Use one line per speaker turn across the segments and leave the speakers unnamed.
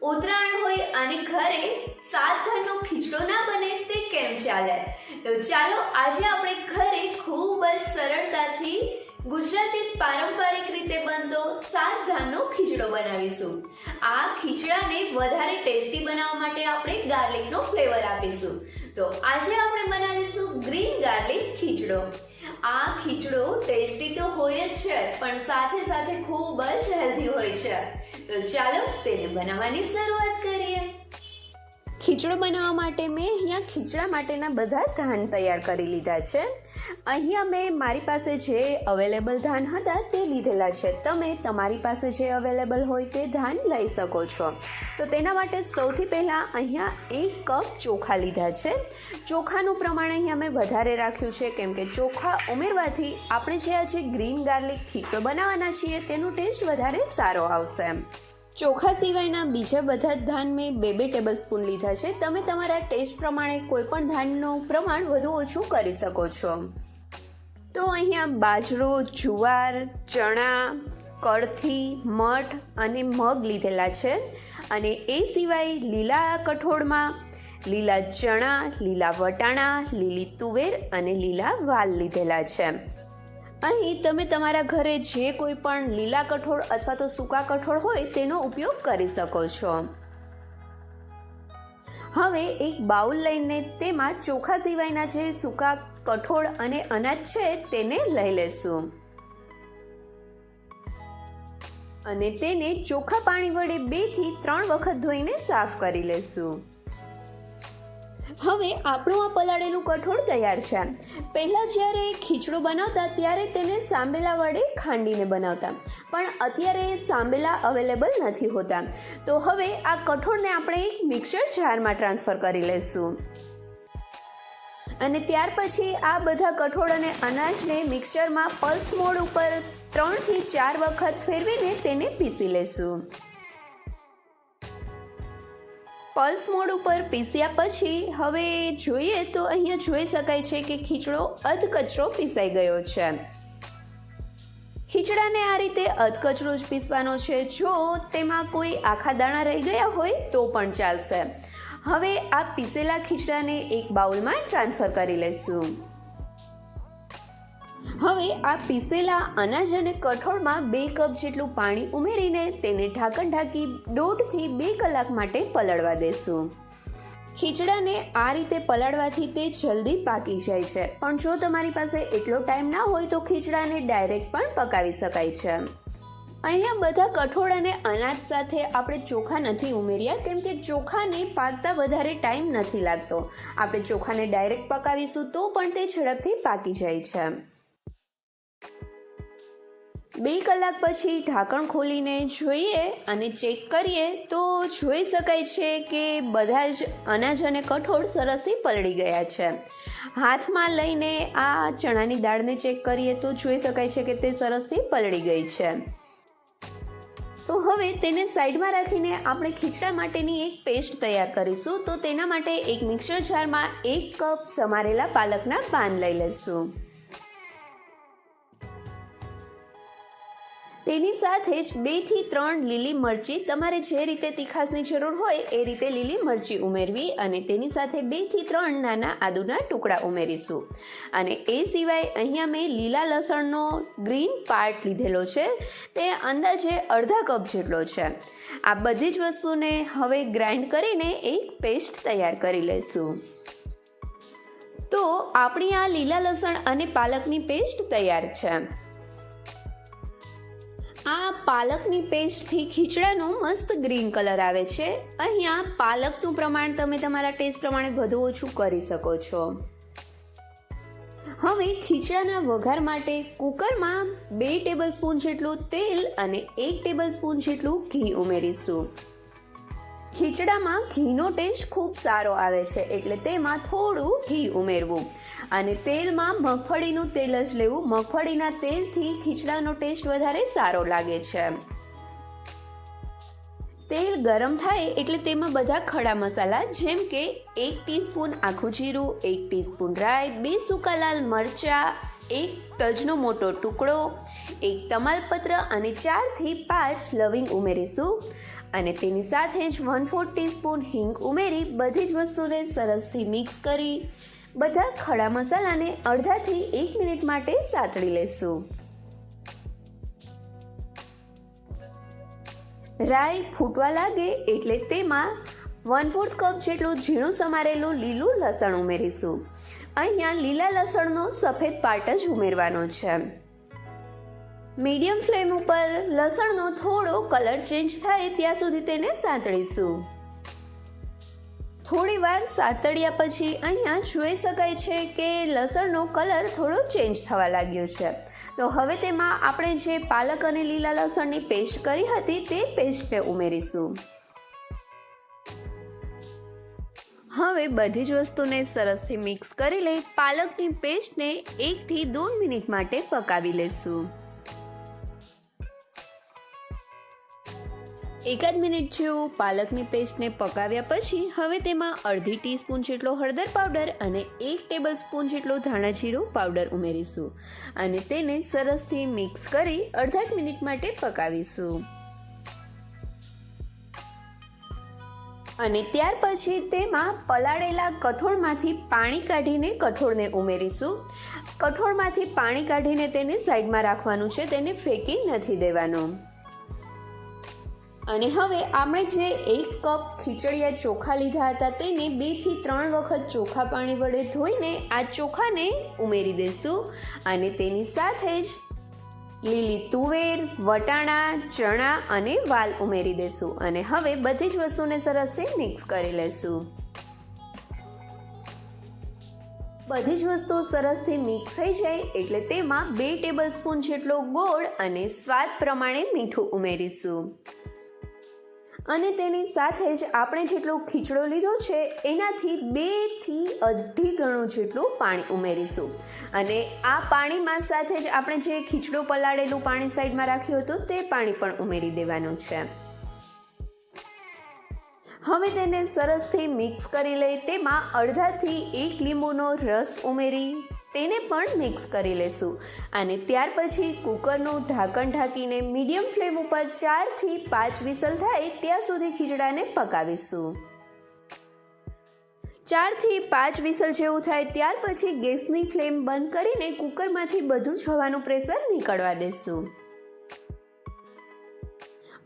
ઉત્તરાયણ હોય અને ઘરે સાતધાનનો ખીચડો ના બને તે કેમ ચાલે? તો ચાલો આજે આપણે ઘરે ખૂબ જ સરળતાથી ગુજરાતી પારંપરિક રીતે બનતો સાતધાનનો ખીચડો બનાવીશું. આ ખીચડાને વધારે ટેસ્ટી બનાવવા માટે આપણે ગાર્લિકનો ફ્લેવર આપીશું. તો આજે આપણે બનાવીશું ગ્રીન ગાર્લિક ખીચડો. આ ખીચડો ટેસ્ટી તો હોય જ છે, પણ સાથે સાથે ખૂબ જ હેલ્ધી હોય છે. તો ચાલો તેને બનાવવાની શરૂઆત કરીએ. ખીચડો બનાવવા માટે મેં અહીંયા ખીચડા માટેના બધા ધાન તૈયાર કરી લીધા છે. અહીંયા મેં મારી પાસે જે અવેલેબલ ધાન હતા તે લીધેલા છે. તમે તમારી પાસે જે અવેલેબલ હોય તે ધાન લઈ શકો છો. તો તેના માટે સૌથી પહેલાં અહીંયા 1 કપ ચોખા લીધા છે. ચોખાનું પ્રમાણ અહીંયા મેં વધારે રાખ્યું છે, કેમ કે ચોખા ઉમેરવાથી આપણે જે આજે ગ્રીન ગાર્લિક ખીચડો બનાવવાના છીએ તેનો ટેસ્ટ વધારે સારો આવશે. ચોખા સિવાયના બીજા બધા ધાન મેં 2 ટેબલ સ્પૂન લીધા છે. તમે તમારા ટેસ્ટ પ્રમાણે કોઈ પણ ધાનનું પ્રમાણ વધુ ઓછું કરી શકો છો. તો અહીંયા બાજરો, જુવાર, ચણા, કળથી, મઠ અને મગ લીધેલા છે. અને એ સિવાય લીલા કઠોળમાં લીલા ચણા, લીલા વટાણા, લીલી તુવેર અને લીલા વાલ લીધેલા છે. અહીં તમે તમારા ઘરે જે કોઈ પણ લીલા કઠોળ અથવા તો સૂકા કઠોળ હોય તેનો ઉપયોગ કરી શકો છો. હવે એક બાઉલ લઈને તેમાં ચોખા સિવાયના જે સૂકા કઠોળ અને અનાજ છે તેને લઈ લેશું અને તેને ચોખ્ખા પાણી વડે 2 થી 3 વખત ધોઈને સાફ કરી લેશું. હવે આપણું આ પલાળેલું કઠોળ તૈયાર છે. પહેલાં જ્યારે ખીચડો બનાવતા ત્યારે તેને સાંબેલા વડે ખાંડીને બનાવતા, પણ અત્યારે સાંબેલા અવેલેબલ નથી હોતા. તો હવે આ કઠોળને આપણે એક મિક્સર જારમાં ટ્રાન્સફર કરી લઈશું અને ત્યાર પછી આ બધા કઠોળ અને અનાજને મિક્સરમાં પલ્સ મોડ ઉપર 3 થી 4 વખત ફેરવીને તેને પીસી લેશું. પલ્સ મોડ ઉપર પીસ્યા પછી હવે જોઈએ તો અહીંયા જોઈ શકાય છે કે ખીચડો અધકચરો પીસાઈ ગયો છે. ખીચડાને આ રીતે અધકચરો જ પીસવાનો છે. જો તેમાં કોઈ આખા દાણા રહી ગયા હોય તો પણ ચાલશે. હવે આ પીસેલા ખીચડાને એક બાઉલમાં ટ્રાન્સફર કરી લઈશું. હવે આ પીસેલા અનાજ અને કઠોળમાં 2 કપ જેટલું પાણી ઉમેરીને તેને ઢાંકણ ઢાંકી 1.5 થી 2 કલાક માટે પલળવા દેશું. ખીચડાને આ રીતે પલાળવાથી તે જલ્દી પાકી જાય છે, પણ જો તમારી પાસે એટલો ટાઈમ ના હોય તો ખીચડાને ડાયરેક્ટ પણ પકાવી શકાય છે. અહીંયા બધા કઠોળ અને અનાજ સાથે આપણે ચોખા નથી ઉમેર્યા, કેમ કે ચોખાને પાકતા વધારે ટાઈમ નથી લાગતો. આપણે ચોખાને ડાયરેક્ટ પકાવીશું તો પણ તે ઝડપથી પાકી જાય છે. 2 કલાક પછી ઢાંકણ ખોલીને જોઈએ અને ચેક કરીએ તો જોઈ શકાય છે કે બધા જ અનાજ અને કઠોળ સરસથી પલળી ગયા છે. હાથમાં લઈને આ ચણાની દાળને ચેક કરીએ તો જોઈ શકાય છે કે તે સરસથી પલળી ગઈ છે. તો હવે તેને સાઈડમાં રાખીને આપણે ખીચડા માટેની એક પેસ્ટ તૈયાર કરીશું. તો તેના માટે એક મિક્સર જારમાં 1 કપ સમારેલા પાલકના પાન લઈ લઈશું. તેની સાથે જ 2 થી 3 લીલી મરચી, તમારે જે રીતે તીખાસની જરૂર હોય એ રીતે લીલી મરચી ઉમેરવી અને તેની સાથે 2 થી 3 નાના આદુના ટુકડા ઉમેરીશું. અને એ સિવાય અહીંયા મેં લીલા લસણનો ગ્રીન પાર્ટ લીધેલો છે, તે અંદાજે અડધા કપ જેટલો છે. આ બધી જ વસ્તુને હવે ગ્રાઇન્ડ કરીને એક પેસ્ટ તૈયાર કરી લઈશું. તો આપણી આ લીલા લસણ અને પાલકની પેસ્ટ તૈયાર છે. આ પાલકની પેસ્ટથી ખીચડાનો મસ્ત ગ્રીન કલર આવે છે. અહીંયા પાલકનું પ્રમાણ તમે તમારા ટેસ્ટ પ્રમાણે વધુ ઓછું કરી શકો છો. હવે ખીચડાના વઘાર માટે કુકરમાં 2 ટેબલ સ્પૂન જેટલું તેલ અને 1 ટેબલ સ્પૂન જેટલું ઘી ઉમેરીશું. ખીચડામાં ઘીનો ટેસ્ટ ખૂબ સારો આવે છે, એટલે તેમાં થોડું ઘી ઉમેરવું અને તેલમાં મગફળીનું તેલ જ લેવું. મગફળીના તેલથી ખીચડાનો ટેસ્ટ વધારે સારો લાગે છે. તેલ ગરમ થાય એટલે તેમાં બધા ખડા મસાલા જેમ કે 1 ટીસ્પૂન આખું જીરું, 1 ટીસ્પૂન રાઈ, 2 સૂકા લાલ મરચાં, 1 તજનો મોટો ટુકડો, 1 તમાલપત્ર અને 4 થી 5 લવિંગ ઉમેરીશું. અને તેની સાથે જ 1/4 ટીસ્પૂન હિંગ ઉમેરી બધી જ વસ્તુને સરસથી મિક્સ કરી બધા ખડા મસાલાને અડધાથી 1 મિનિટ માટે સાતળી લેશું. રાઈ ફૂટવા લાગે એટલે તેમાં 1/4 કપ જેટલું ઝીણું સમારેલું લીલું લસણ ઉમેરીશું. અહીંયા લીલા લસણનો સફેદ પાર્ટ જ ઉમેરવાનો છે. મીડિયમ ફ્લેમ ઉપર લસણનો થોડો કલર ચેન્જ થાય ત્યાં સુધી તેને સાંતળીશું. થોડી વાર સાતળ્યા પછી અહીંયા જોઈ શકાય છે કે લસણનો કલર થોડો ચેન્જ થવા લાગ્યો છે. તો હવે તેમાં આપણે જે પાલક અને લીલા લસણની પેસ્ટ કરી હતી તે પેસ્ટને ઉમેરીશું. હવે બધી જ વસ્તુને સરસથી મિક્સ કરી લઈ પાલકની પેસ્ટને 1 થી 2 મિનિટ માટે પકાવી લેશું. 1 મિનિટ જેવું પાલકની પેસ્ટને પકાવ્યા પછી હવે તેમાં અડધી ટીસ્પૂન જેટલો હળદર પાવડર અને 1 ટેબલ સ્પૂન જેટલો ધાણા જીરું પાવડર ઉમેરીશું અને તેને સરસથી મિક્સ કરી અડધા મિનિટ માટે પકાવીશું. અને ત્યાર પછી તેમાં પલાળેલા કઠોળમાંથી પાણી કાઢીને કઠોળને ઉમેરીશું. કઠોળમાંથી પાણી કાઢીને તેને સાઈડમાં રાખવાનું છે, તેને ફેંકી નથી દેવાનું. અને હવે આપણે જે 1 કપ ખીચડિયા ચોખા લીધા હતા તેને 2 થી 3 વખત ચોખા પાણી વડે ધોઈને આ ચોખાને ઉમેરી દઈશું. અને તેની સાથે જ લીલી તુવેર, વટાણા, ચણા અને વાલ ઉમેરી દઈશું. અને હવે બધી જ વસ્તુને સરસથી મિક્સ કરી લઈશું. બધી જ વસ્તુ સરસથી મિક્સ થઈ જાય એટલે તેમાં 2 ટેબલ સ્પૂન જેટલો ગોળ અને સ્વાદ પ્રમાણે મીઠું ઉમેરીશું. અને તેની સાથે જ આપણે જેટલો ખીચડો લીધો છે એનાથી 2 થી અડધી ગણું જેટલું પાણી ઉમેરીશું. અને આ પાણીમાં સાથે જ આપણે જે ખીચડો પલાળેલું પાણી સાઈડમાં રાખ્યું હતું તે પાણી પણ ઉમેરી દેવાનું છે. હવે તેને સરસથી મિક્સ કરી લઈ તેમાં અડધાથી 1 લીંબુનો રસ ઉમેરી તેને પણ મિક્સ કરી લેશું. અને ત્યાર પછી કુકરનું ઢાંકણ ઢાંકીને મીડિયમ ફ્લેમ ઉપર 4 થી 5 વિસલ થાય ત્યાં સુધી ખીચડાને પકાવીશું. 4 થી 5 વિસલ જેવું થાય ત્યાર પછી ગેસની ફ્લેમ બંધ કરીને કુકરમાંથી બધું જ હવાનું પ્રેશર નીકળવા દેશું.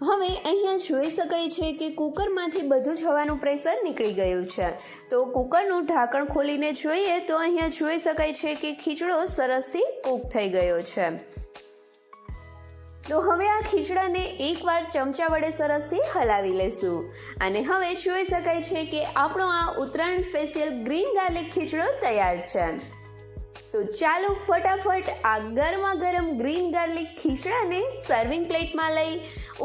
હવે અહીંયા જોઈ શકાય છે કે કુકરમાંથી બધું જ હવાનું પ્રેશર નીકળી ગયું છે. તો કુકરનું ઢાંકણ ખોલીને જોઈએ તો અહીંયા જોઈ શકાય છે કે ખીચડો સરસથી કૂક થઈ ગયો છે. તો હવે આ ખીચડાને એકવાર ચમચા વડે સરસથી હલાવી લેશું. અને હવે જોઈ શકાય છે કે આપણો આ ઉત્તરાયણ સ્પેશિયલ ગ્રીન ગાર્લિક ખીચડો તૈયાર છે. તો ચાલો ફટાફટ આ ગરમા ગરમ ગ્રીન ગાર્લિક ખીચડાને સર્વિંગ પ્લેટમાં લઈ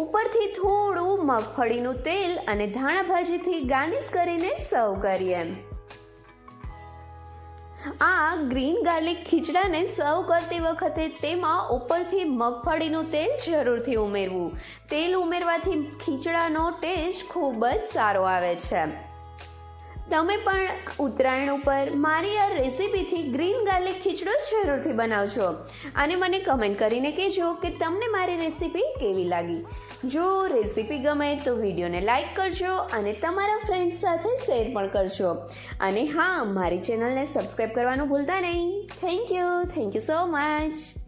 ઉપરથી થોડું મગફળીનું તેલ અને ધાણા ભાજીથી ગાર્નિશ કરીને સર્વ કરીએ. આ ગ્રીન ગાર્લિક ખીચડાને સર્વ કરતી વખતે તેમાં ઉપરથી મગફળીનું તેલ જરૂરથી ઉમેરવું. તેલ ઉમેરવાથી ખીચડાનો ટેસ્ટ ખૂબ જ સારો આવે છે. તમે પણ ઉત્તરાયણ ઉપર મારી આ રેસીપીથી ગ્રીન ગાર્લિક ખીચડો જરૂરથી બનાવજો અને મને કમેન્ટ કરીને કહેજો કે તમને મારી રેસીપી કેવી લાગી. જો રેસીપી ગમે તો વિડીયોને લાઈક કરજો અને તમારા ફ્રેન્ડ્સ સાથે શેર પણ કરજો. અને હા, મારી ચેનલને સબસ્ક્રાઈબ કરવાનું ભૂલતા નહીં. Thank you so much.